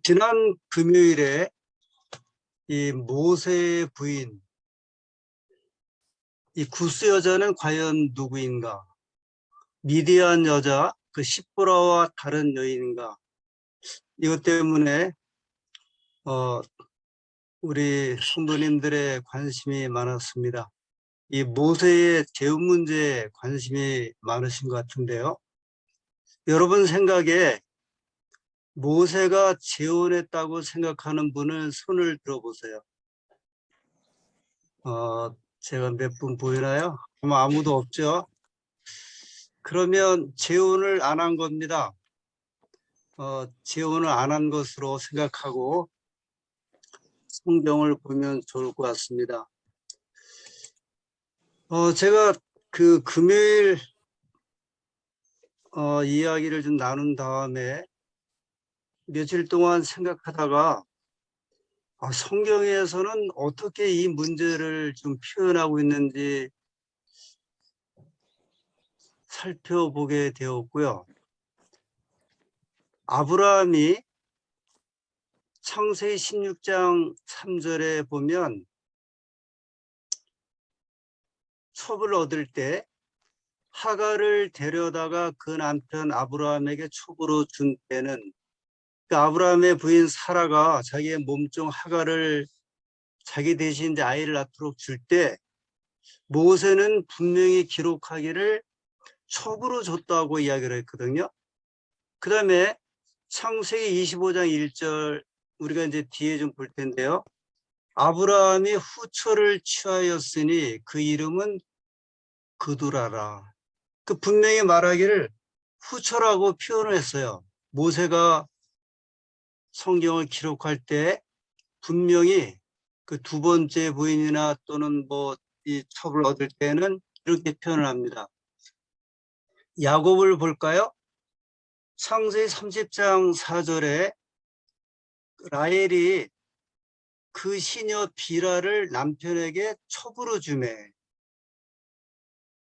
지난 금요일에 이 모세의 부인, 이 구스 여자는 과연 누구인가? 미디안 여자, 그 십보라와 다른 여인인가? 이것 때문에 우리 성도님들의 관심이 많았습니다. 이 모세의 재혼 문제에 관심이 많으신 것 같은데요. 여러분 생각에 모세가 재혼했다고 생각하는 분은 손을 들어보세요. 제가 몇 분 보이나요? 아마 아무도 없죠. 그러면 재혼을 안 한 겁니다. 재혼을 안 한 것으로 생각하고 성경을 보면 좋을 것 같습니다. 제가 그 금요일 이야기를 좀 나눈 다음에 며칠 동안 생각하다가 성경에서는 어떻게 이 문제를 좀 표현하고 있는지 살펴보게 되었고요. 아브라함이 창세기 16장 3절에 보면 첩을 얻을 때 하갈을 데려다가 그 남편 아브라함에게 첩으로 준 때는 그 아브라함의 부인 사라가 자기의 몸종 하갈을 자기 대신 이제 아이를 낳도록 줄 때 모세는 분명히 기록하기를 첩으로 줬다고 이야기를 했거든요. 그 다음에 창세기 25장 1절 우리가 이제 뒤에 좀 볼 텐데요. 아브라함이 후처를 취하였으니 그 이름은 그두라라. 그 분명히 말하기를 후처라고 표현을 했어요. 모세가 성경을 기록할 때 분명히 그 두 번째 부인이나 또는 뭐 이 첩을 얻을 때는 이렇게 표현을 합니다. 야곱을 볼까요? 창세기 30장 4절에 라헬이 그 시녀 비라를 남편에게 첩으로 주매.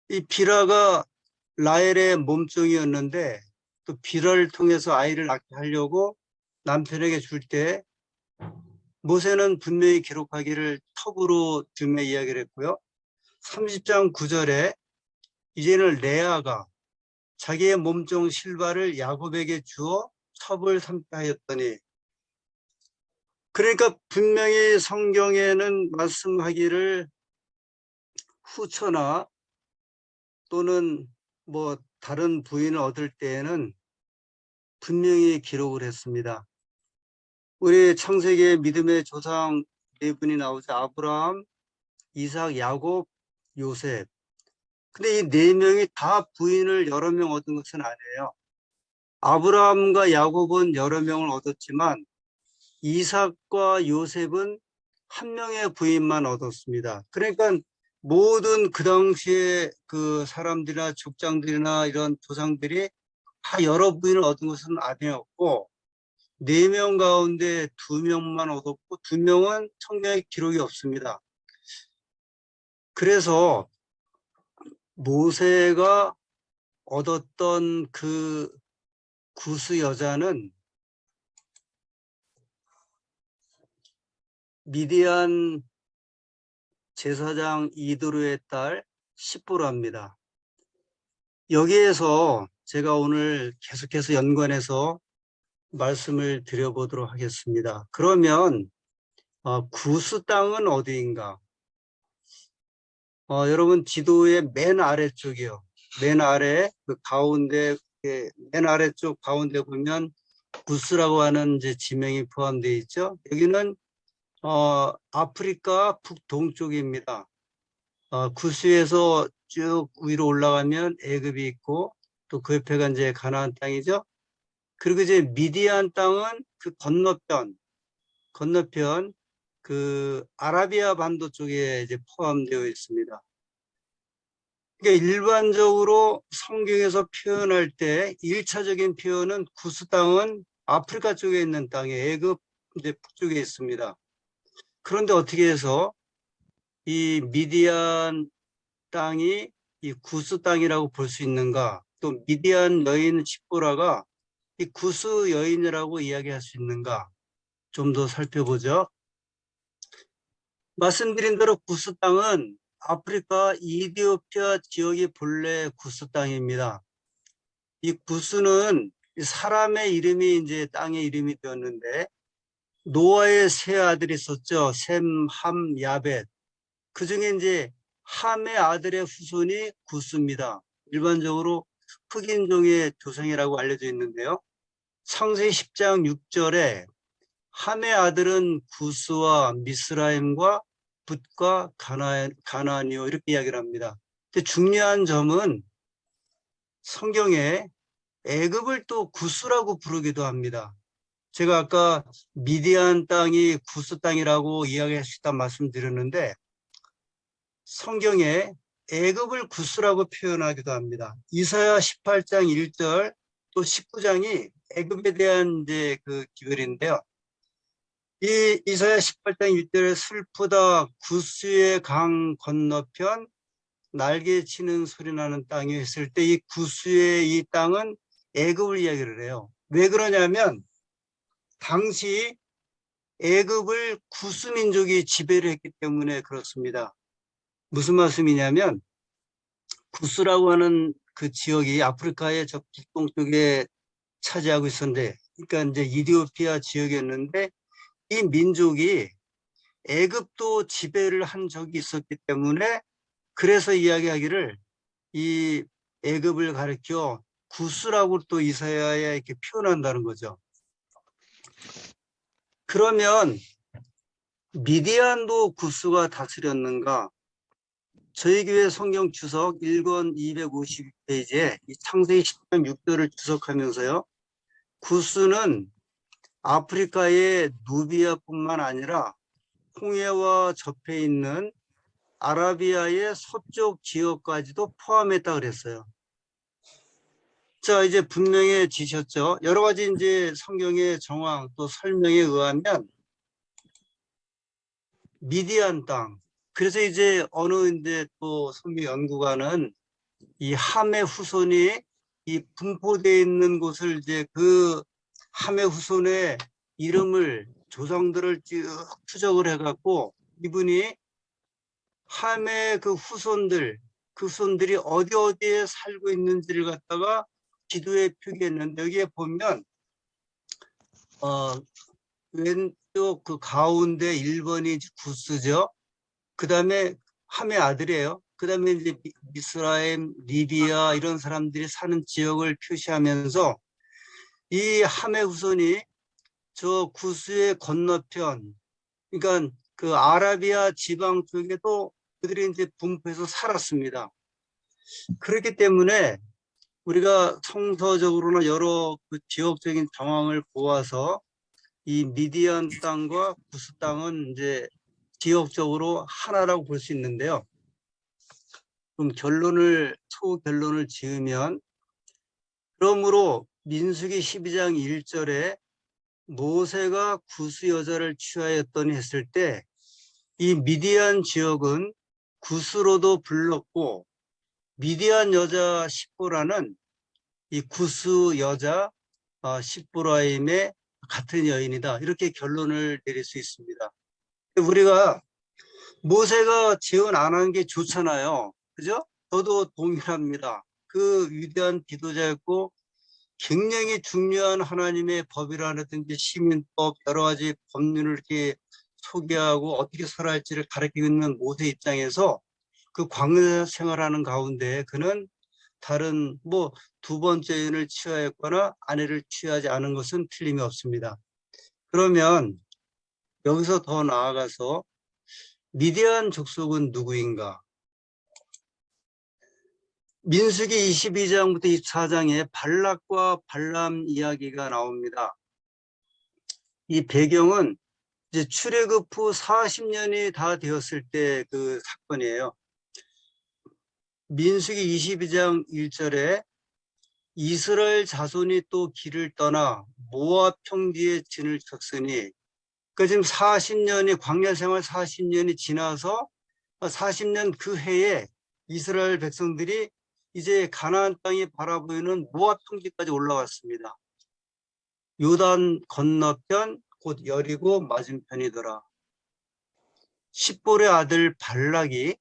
이 비라가 라헬의 몸종이었는데 또 비라를 통해서 아이를 낳게 하려고 남편에게 줄 때 모세는 분명히 기록하기를 첩으로 주매 이야기를 했고요. 30장 9절에 이제는 레아가 자기의 몸종 실바를 야곱에게 주어 첩을 삼게 하였더니, 그러니까 분명히 성경에는 말씀하기를 후처나 또는 뭐 다른 부인을 얻을 때에는 분명히 기록을 했습니다. 우리 창세기의 믿음의 조상 네 분이 나오죠. 아브라함, 이삭, 야곱, 요셉. 근데 이 네 명이 다 부인을 여러 명 얻은 것은 아니에요. 아브라함과 야곱은 여러 명을 얻었지만 이삭과 요셉은 한 명의 부인만 얻었습니다. 그러니까 모든 그 당시에 그 사람들이나 족장들이나 이런 조상들이 다 여러 부인을 얻은 것은 아니었고, 4명 가운데 2명만 얻었고 2명은 성경에 기록이 없습니다. 그래서 모세가 얻었던 그 구스 여자는 미디안 제사장 이드로의 딸 십보라입니다. 여기에서 제가 오늘 계속해서 연관해서 말씀을 드려보도록 하겠습니다. 그러면 구스 땅은 어디인가? 여러분 지도의 맨 아래쪽이요. 맨 아래 그 가운데 맨 아래쪽 가운데 보면 구스라고 하는 이제 지명이 포함되어 있죠. 여기는 아프리카 북동쪽입니다. 구스에서 쭉 위로 올라가면 애굽이 있고 또 그 옆에가 이제 가나안 땅이죠. 그리고 이제 미디안 땅은 그 건너편 그 아라비아 반도 쪽에 이제 포함되어 있습니다. 그러니까 일반적으로 성경에서 표현할 때 1차적인 표현은 구스 땅은 아프리카 쪽에 있는 땅에 애굽 이제 북쪽에 있습니다. 그런데 어떻게 해서 이 미디안 땅이 이 구스 땅이라고 볼 수 있는가? 또 미디안 여인 십보라가 이 구스 여인이라고 이야기할 수 있는가? 좀 더 살펴보죠. 말씀드린 대로 구스 땅은 아프리카 이디오피아 지역이 본래 구스 땅입니다. 이 구스는 사람의 이름이 이제 땅의 이름이 되었는데 노아의 세 아들이 있었죠. 셈, 함, 야벳. 그 중에 이제 함의 아들의 후손이 구스입니다. 일반적으로 흑인종의 조상이라고 알려져 있는데요. 창세기 10장 6절에 함의 아들은 구스와 미스라임과 붓과 가나안이요 이렇게 이야기를 합니다. 근데 중요한 점은 성경에 애굽을 또 구스라고 부르기도 합니다. 제가 아까 미디안 땅이 구스 땅이라고 이야기할 수 있다는 말씀드렸는데 성경에 애굽을 구스라고 표현하기도 합니다. 이사야 18장 1절 또 19장이 애굽에 대한 이제 그 기별인데요. 이 이사야 18장 1절에 슬프다 구스의 강 건너편 날개 치는 소리 나는 땅이 했을 때 이 구스의 이 땅은 애굽을 이야기를 해요. 왜 그러냐면 당시 애굽을 구스 민족이 지배를 했기 때문에 그렇습니다. 무슨 말씀이냐면 구스라고 하는 그 지역이 아프리카의 저 북동쪽에 차지하고 있었는데 그러니까 이제 이디오피아 지역이었는데 이 민족이 애굽도 지배를 한 적이 있었기 때문에 그래서 이야기하기를 이 애굽을 가리켜 구스라고 또 이사야에 이렇게 표현한다는 거죠. 그러면 미디안도 구스가 다스렸는가? 저희 교회 성경 주석 1권 250페이지에 이 창세기 10장 6절을 주석하면서요. 구스는 아프리카의 누비아뿐만 아니라 홍해와 접해 있는 아라비아의 서쪽 지역까지도 포함했다 그랬어요. 자, 이제 분명해지셨죠? 여러 가지 이제 성경의 정황 또 설명에 의하면 미디안 땅. 그래서 이제 어느 이제 또 성경 연구가는 이 함의 후손이 이 분포되어 있는 곳을 이제 그 함의 후손의 이름을 조상들을 쭉 추적을 해갖고 이분이 함의 그 후손들, 그 후손들이 어디에 살고 있는지를 갖다가 지도에 표기했는데 여기에 보면 왼쪽 그 가운데 1번이 구스죠. 그 다음에 함의 아들이에요. 그 다음에 이제 미스라임, 리비아 이런 사람들이 사는 지역을 표시하면서 이 함의 후손이 저 구스의 건너편, 그러니까 그 아라비아 지방 쪽에도 그들이 이제 분포해서 살았습니다. 그렇기 때문에 우리가 성서적으로는 여러 그 지역적인 정황을 보아서 이 미디안 땅과 구스 땅은 이제 지역적으로 하나라고 볼 수 있는데요. 그럼 소 결론을 지으면 그러므로 민수기 12장 1절에 모세가 구스 여자를 취하였더니 했을 때 이 미디안 지역은 구스로도 불렀고 미디안 여자 십보라는 이 구스 여자 십보라임의 같은 여인이다. 이렇게 결론을 내릴 수 있습니다. 우리가 모세가 재혼 안 한 게 좋잖아요. 그죠? 저도 동일합니다. 그 위대한 지도자였고 굉장히 중요한 하나님의 법이라든지 시민법 여러 가지 법률을 이렇게 소개하고 어떻게 살아야 할지를 가르치고 있는 모세 입장에서 그 광야 생활하는 가운데 그는 다른 뭐 두 번째 여인을 취하였거나 아내를 취하지 않은 것은 틀림이 없습니다. 그러면 여기서 더 나아가서 미디안 족속은 누구인가? 민수기 22장부터 24장에 발락과 발람 이야기가 나옵니다. 이 배경은 이제 출애굽 후 40년이 다 되었을 때 그 사건이에요. 민수기 22장 1절에 이스라엘 자손이 또 길을 떠나 모압 평지에 진을 쳤으니 그 지금 40년이 광야 생활 40년이 지나서 40년 그 해에 이스라엘 백성들이 이제 가나안 땅이 바라보이는 모압 평지까지 올라왔습니다. 요단 건너편 곧 여리고 맞은편이더라. 십볼의 아들 발락이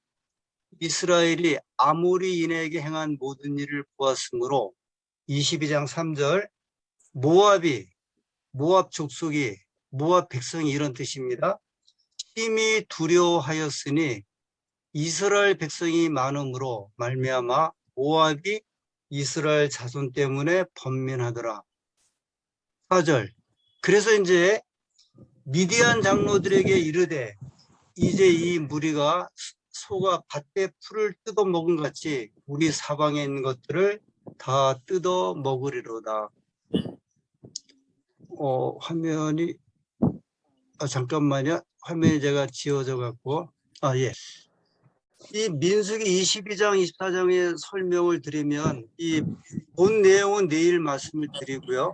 이스라엘이 아모리인에게 행한 모든 일을 보았으므로 22장 3절 모압 족속이 모압 백성이 이런 뜻입니다. 심히 두려워하였으니 이스라엘 백성이 많음으로 말미암아 모압이 이스라엘 자손 때문에 번민하더라. 4절 그래서 이제 미디안 장로들에게 이르되 이제 이 무리가 소가 밭에 풀을 뜯어 먹은 같이 우리 사방에 있는 것들을 다 뜯어 먹으리로다. 화면이 잠깐만요. 화면이 제가 지워져 갖고 예. 이 민수기 22장 24장의 설명을 드리면 이 본 내용은 내일 말씀을 드리고요.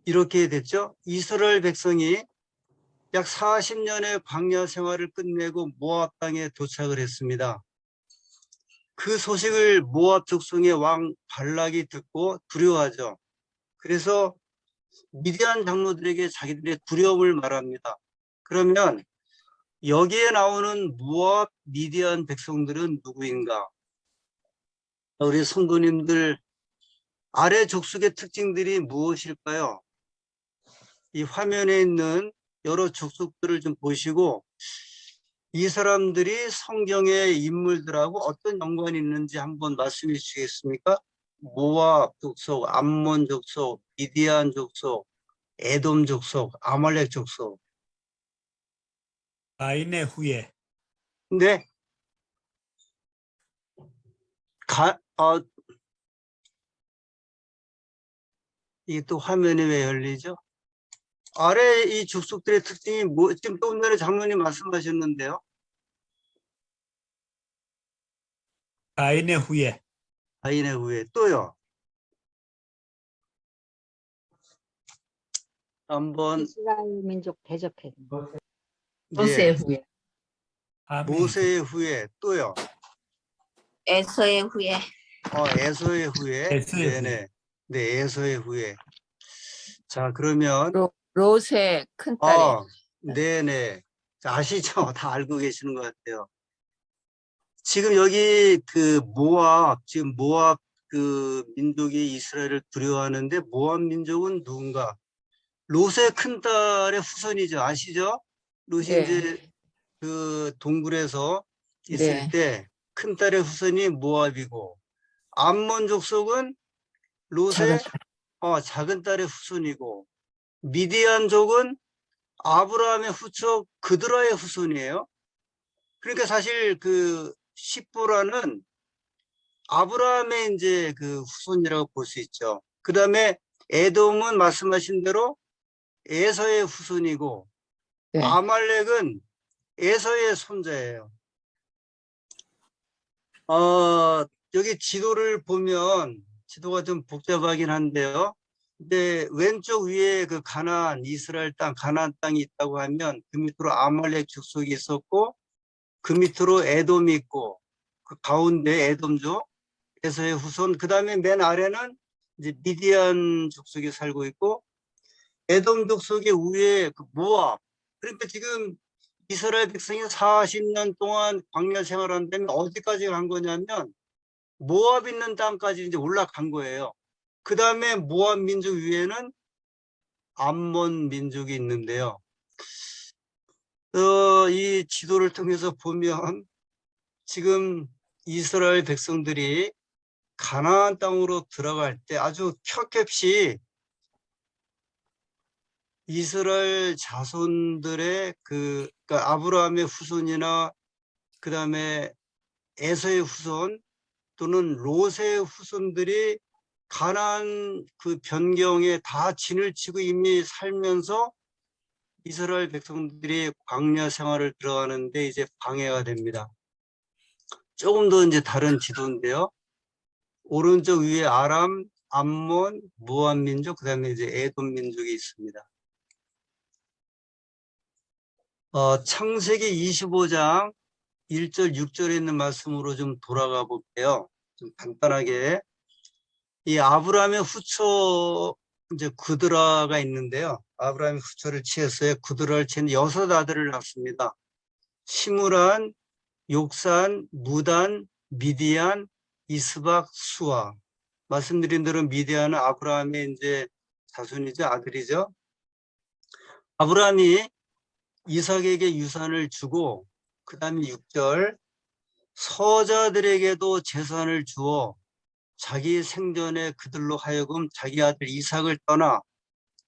이렇게 됐죠. 이스라엘 백성이 약 40년의 광야 생활을 끝내고 모압 땅에 도착을 했습니다. 그 소식을 모압 족속의 왕 발락이 듣고 두려워하죠. 그래서 미디안 장로들에게 자기들의 두려움을 말합니다. 그러면 여기에 나오는 모압 미디안 백성들은 누구인가? 우리 성도님들 아래 족속의 특징들이 무엇일까요? 이 화면에 있는 여러 족속들을 좀 보시고 이 사람들이 성경의 인물들하고 어떤 연관이 있는지 한번 말씀해 주시겠습니까? 모압 족속, 암몬 족속, 미디안 족속, 에돔 족속, 아말렉 족속. 가인의 후예. 네. 이게 또 화면이 왜 열리죠? 아래 이 족속들의 특징이 지금 조금 전에 장로님 말씀하셨는데요. 가인의 후예. 가인의 후예 또요. 한번 이스라엘 민족 대적해. 모세의 예, 후예. 모세의 후예 또요. 에서의 후예. 에서의 후예. 에서의 후예. 네네. 네, 에서의 후예. 자, 그러면 롯의 큰딸의 네네. 자, 아시죠? 다 알고 계시는 것 같아요. 지금 여기 지금 모압 그 민족이 이스라엘을 두려워하는데 모압 민족은 누군가? 롯의 큰딸의 후손이죠. 아시죠? 롯이 네. 이제 그 동굴에서 있을 네. 때 큰딸의 후손이 모압이고 암몬 족속은 롯의 작은 딸의 후손이고 미디안족은 아브라함의 후손 그드라의 후손이에요. 그러니까 사실 그 십보라는 아브라함의 이제 그 후손이라고 볼 수 있죠. 그 다음에 에돔은 말씀하신 대로 에서의 후손이고 네. 아말렉은 에서의 손자예요. 여기 지도를 보면 지도가 좀 복잡하긴 한데요. 근데 왼쪽 위에 그 가나안, 이스라엘 땅, 가나안 땅이 있다고 하면 그 밑으로 아말렉 족속이 있었고 그 밑으로 에돔이 있고 그 가운데 에돔족, 에서의 후손, 그 다음에 맨 아래는 이제 미디안 족속이 살고 있고 에돔 족속의 위에 그 모압. 그러니까 지금 이스라엘 백성이 40년 동안 광야 생활한 다음에 어디까지 간 거냐면 모압 있는 땅까지 이제 올라간 거예요. 그 다음에 모압 민족 위에는 암몬 민족이 있는데요. 이 지도를 통해서 보면 지금 이스라엘 백성들이 가나안 땅으로 들어갈 때 아주 켜캡시 이스라엘 자손들의 그러니까 아브라함의 후손이나 그 다음에 에서의 후손 또는 롯의 후손들이 가나안 그 변경에 다 진을 치고 이미 살면서 이스라엘 백성들이 광야 생활을 들어가는데 이제 방해가 됩니다. 조금 더 이제 다른 지도인데요. 오른쪽 위에 아람, 암몬, 모압 민족, 그 다음에 이제 에돔 민족이 있습니다. 창세기 25장 1절, 6절에 있는 말씀으로 좀 돌아가 볼게요. 좀 간단하게. 이 아브라함의 후초 이제 구드라가 있는데요. 아브라함이 후처를 취했어요. 구드라를 취한 6 아들을 낳습니다. 시므란, 욕산, 무단, 미디안, 이스박, 수아. 말씀드린 대로 미디안은 아브라함의 이제 자손이죠, 아들이죠. 아브라함이 이삭에게 유산을 주고, 그 다음에 6절, 서자들에게도 재산을 주어 자기 생전에 그들로 하여금 자기 아들 이삭을 떠나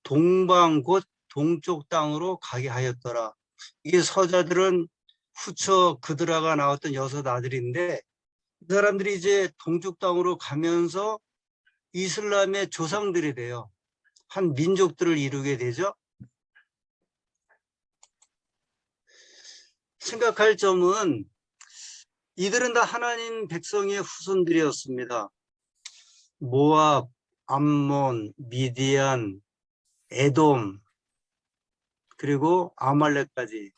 동방 곧 동쪽 땅으로 가게 하였더라. 이게 서자들은 후처 그드라가 나왔던 6 아들인데, 이 사람들이 이제 동쪽 땅으로 가면서 이슬람의 조상들이 돼요. 한 민족들을 이루게 되죠. 생각할 점은 이들은 다 하나님 백성의 후손들이었습니다. 모압, 암몬, 미디안, 에돔, 그리고 아말렉까지.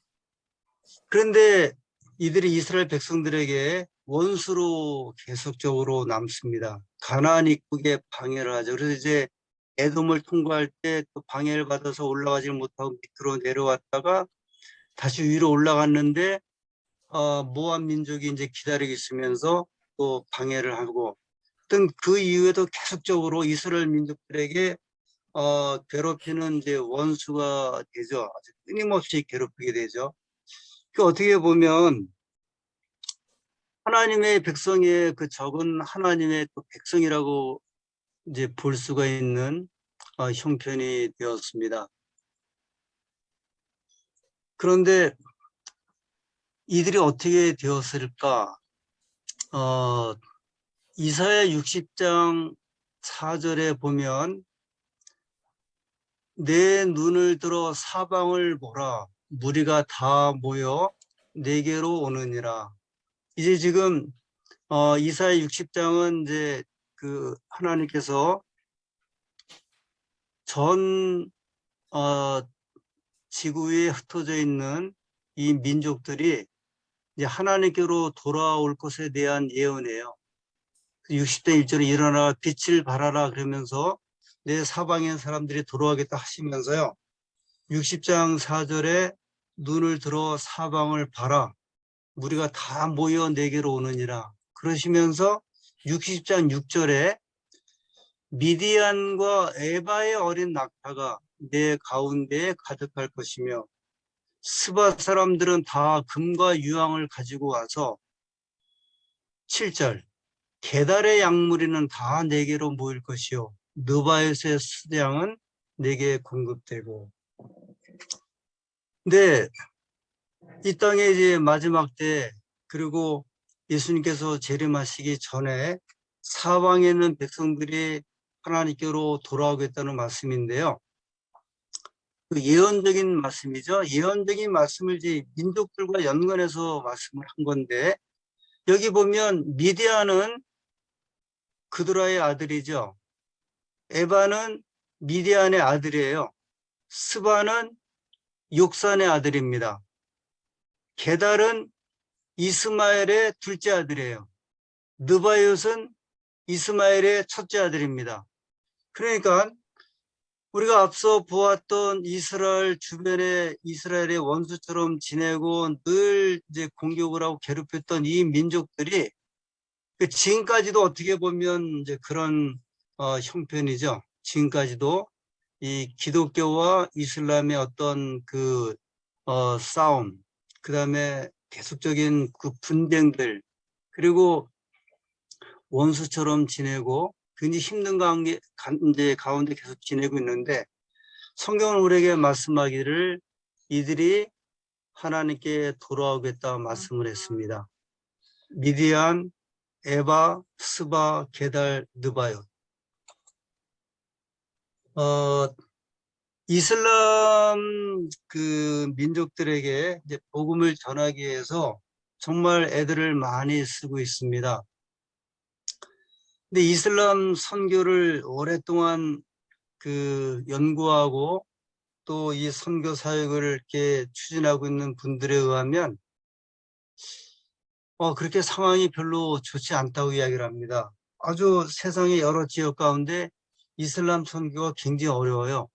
그런데 이들이 이스라엘 백성들에게 원수로 계속적으로 남습니다. 가나안 입국에 방해를 하죠. 그래서 이제 에돔을 통과할 때 또 방해를 받아서 올라가지 못하고 밑으로 내려왔다가 다시 위로 올라갔는데 모압 민족이 이제 기다리고 있으면서 또 방해를 하고, 어떤 그 이후에도 계속적으로 이스라엘 민족들에게 괴롭히는 이제 원수가 되죠. 아주 끊임없이 괴롭히게 되죠. 그 어떻게 보면 하나님의 백성의 그 적은 하나님의 또 백성이라고 이제 볼 수가 있는 형편이 되었습니다. 그런데 이들이 어떻게 되었을까? 이사야 60장 4절에 보면 내 눈을 들어 사방을 보라. 무리가 다 모여 내게로 오느니라. 이제 지금 이사야 60장은 이제 그 하나님께서 전 지구에 흩어져 있는 이 민족들이 이제 하나님께로 돌아올 것에 대한 예언이에요. 60장 1절에 일어나 빛을 발하라 그러면서 내 사방의 사람들이 돌아오겠다 하시면서요. 60장 4절에 눈을 들어 사방을 봐라. 우리가 다 모여 내게로 오느니라. 그러시면서 60장 6절에 미디안과 에바의 어린 낙타가 내 가운데에 가득할 것이며 스바 사람들은 다 금과 유황을 가지고 와서 7절 게달의 양무리는 다 내게로 모일 것이요 느바요스의 수량은 내게 공급되고. 근데 이 땅에 이제 마지막 때 그리고 예수님께서 재림하시기 전에 사방에 있는 백성들이 하나님께로 돌아오겠다는 말씀인데요. 그 예언적인 말씀이죠. 예언적인 말씀을 이제 민족들과 연관해서 말씀을 한 건데, 여기 보면 미디안은 그드라의 아들이죠. 에바는 미디안의 아들이에요. 스바는 욕산의 아들입니다. 게달은 이스마엘의 둘째 아들이에요. 느바이옷은 이스마엘의 첫째 아들입니다. 그러니까 우리가 앞서 보았던 이스라엘 주변에 이스라엘의 원수처럼 지내고 늘 이제 공격을 하고 괴롭혔던 이 민족들이 지금까지도 어떻게 보면 이제 그런 형편이죠. 지금까지도 이 기독교와 이슬람의 어떤 그 싸움, 그 다음에 계속적인 그 분쟁들, 그리고 원수처럼 지내고 굉장히 힘든 가운데 계속 지내고 있는데, 성경은 우리에게 말씀하기를 이들이 하나님께 돌아오겠다 말씀을 했습니다. 미디안, 에바, 스바, 게달, 느바요. 이슬람 그 민족들에게 이제 복음을 전하기 위해서 정말 애들을 많이 쓰고 있습니다. 근데 이슬람 선교를 오랫동안 그 연구하고 또 이 선교 사역을 이렇게 추진하고 있는 분들에 의하면 그렇게 상황이 별로 좋지 않다고 이야기를 합니다. 아주 세상의 여러 지역 가운데 이슬람 선교가 굉장히 어려워요.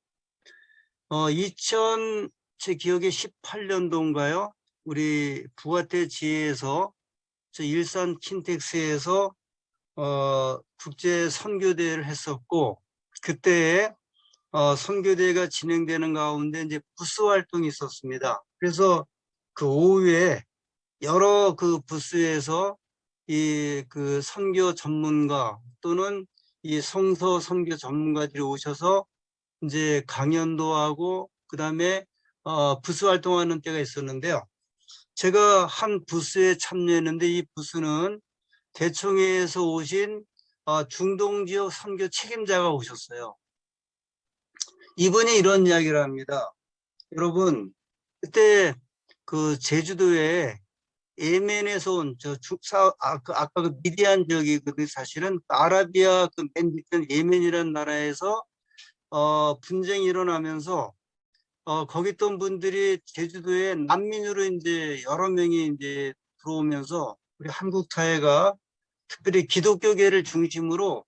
제 기억에 18년도인가요? 우리 부가테 지혜에서 저 일산 킨텍스에서 국제 선교대회를 했었고, 그때에 선교대회가 진행되는 가운데 이제 부스 활동이 있었습니다. 그래서 그 오후에 여러 그 부스에서 그 선교 전문가 또는 이 성서 선교 전문가들이 오셔서 이제 강연도 하고 그다음에 부스 활동하는 때가 있었는데요. 제가 한 부스에 참여했는데 이 부스는 대청회에서 오신 중동 지역 선교 책임자가 오셨어요. 이분이 이런 이야기를 합니다. 여러분, 그때 그 제주도에 예멘에서 온 아까 그 미디안 지역이거든요. 사실은 아라비아 그 맨 밑에 예멘이라는 나라에서 분쟁이 일어나면서 거기 있던 분들이 제주도에 난민으로 이제 여러 명이 이제 들어오면서 우리 한국 사회가 특별히 기독교계를 중심으로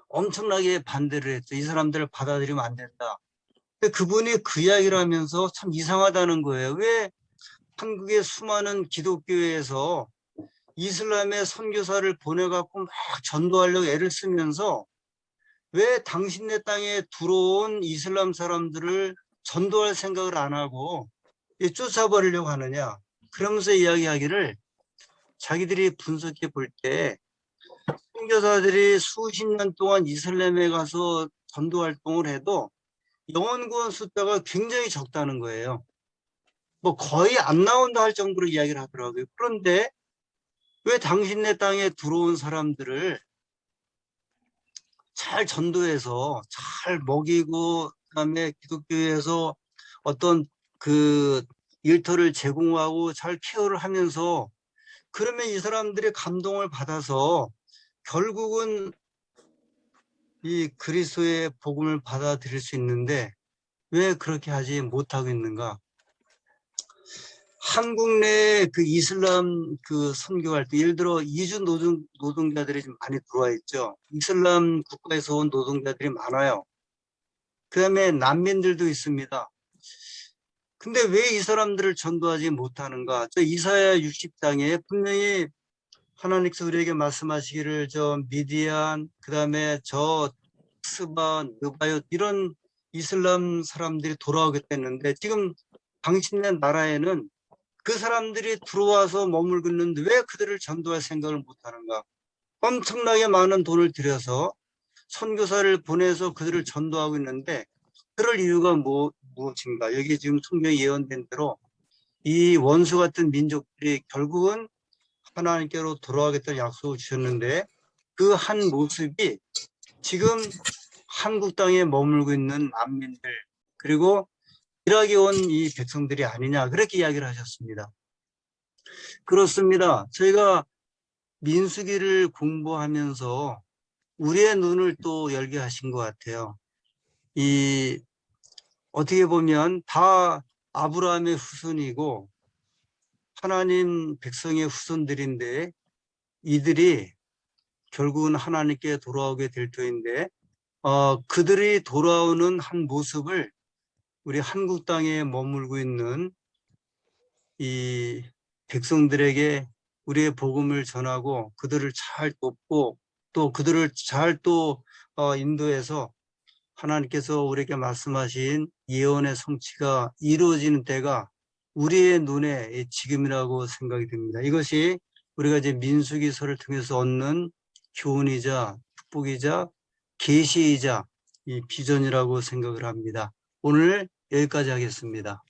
엄청나게 반대를 했죠. 이 사람들을 받아들이면 안 된다. 근데 그분이 그 이야기를 하면서 참 이상하다는 거예요. 왜 한국의 수많은 기독교회에서 이슬람의 선교사를 보내갖고 막 전도하려고 애를 쓰면서 왜 당신네 땅에 들어온 이슬람 사람들을 전도할 생각을 안 하고 쫓아버리려고 하느냐. 그러면서 이야기하기를 자기들이 분석해 볼 때 선교사들이 수십 년 동안 이슬람에 가서 전도 활동을 해도 영혼 구원 숫자가 굉장히 적다는 거예요. 뭐 거의 안 나온다 할 정도로 이야기를 하더라고요. 그런데 왜 당신네 땅에 들어온 사람들을 잘 전도해서 잘 먹이고 그다음에 기독교에서 어떤 그 일터를 제공하고 잘 케어를 하면서 그러면 이 사람들이 감동을 받아서 결국은 이 그리스도의 복음을 받아들일 수 있는데 왜 그렇게 하지 못하고 있는가? 한국 내 그 이슬람 그 선교할 때 예를 들어 이주 노동자들이 좀 많이 들어와 있죠. 이슬람 국가에서 온 노동자들이 많아요. 그다음에 난민들도 있습니다. 근데 왜 이 사람들을 전도하지 못하는가? 저 이사야 60장에 분명히 하나님께서 우리에게 말씀하시기를 저 미디안 그다음에 저 스바 느바요 이런 이슬람 사람들이 돌아오겠다 했는데 지금 당신네 나라에는 그 사람들이 들어와서 머물고 있는데 왜 그들을 전도할 생각을 못하는가? 엄청나게 많은 돈을 들여서 선교사를 보내서 그들을 전도하고 있는데 그럴 이유가 무엇인가? 여기 지금 성경에 예언된 대로 이 원수 같은 민족들이 결국은 하나님께로 돌아가겠다는 약속을 주셨는데 그 한 모습이 지금 한국 땅에 머물고 있는 난민들 그리고 일하게 온 이 백성들이 아니냐 그렇게 이야기를 하셨습니다. 그렇습니다. 저희가 민수기를 공부하면서 우리의 눈을 또 열게 하신 것 같아요. 어떻게 보면 다 아브라함의 후손이고 하나님 백성의 후손들인데 이들이 결국은 하나님께 돌아오게 될 터인데 그들이 돌아오는 한 모습을 우리 한국 땅에 머물고 있는 이 백성들에게 우리의 복음을 전하고 그들을 잘 돕고 또 그들을 잘 또 인도해서 하나님께서 우리에게 말씀하신 예언의 성취가 이루어지는 때가 우리의 눈에 지금이라고 생각이 듭니다. 이것이 우리가 이제 민수기서를 통해서 얻는 교훈이자 축복이자 계시이자 이 비전이라고 생각을 합니다. 오늘 여기까지 하겠습니다.